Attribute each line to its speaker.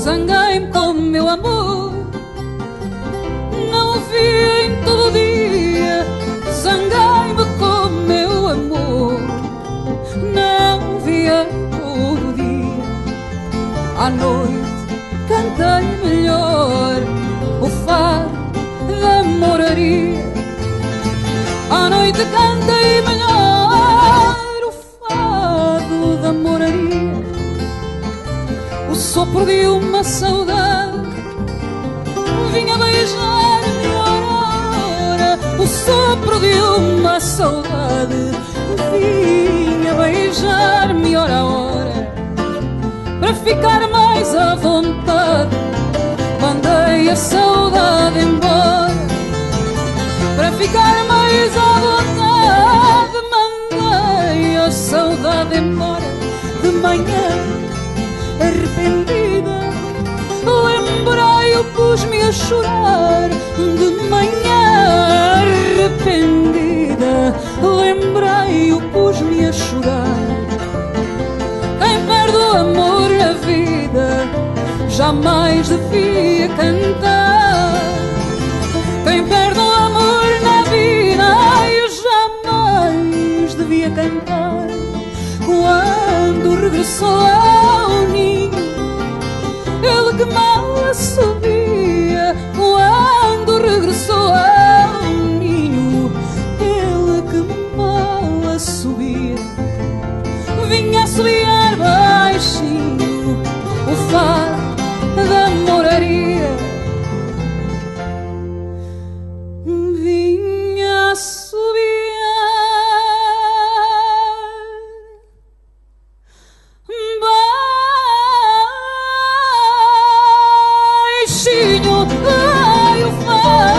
Speaker 1: zanguei-me com o meu amor. Não o vi em todo dia, zanguei-me com o meu amor. Não o via todo dia, à noite cantei melhor o fado da moraria. À noite cantei melhor o fado da moraria. O sopro de uma saudade vinha beijar-me ora, ora. O sopro de uma saudade vinha beijar-me ora, ora. Para ficar mais à vontade mandei a saudade embora. Para ficar mais à vontade mandei a saudade embora. De manhã arrependida lembrei-o, pus-me a chorar. De manhã arrependida lembrei-o, pus-me a chorar. Quem perde o amor na vida jamais devia cantar. Quem perde o amor na vida eu jamais devia cantar. Quando regressou ao ninho, ele que mal assobia. Quando regressou ao ninho, ele que mal assobia. Vinha assobiar baixinho o fado da moraria. Vinha assobiar baixinho, ai, o fado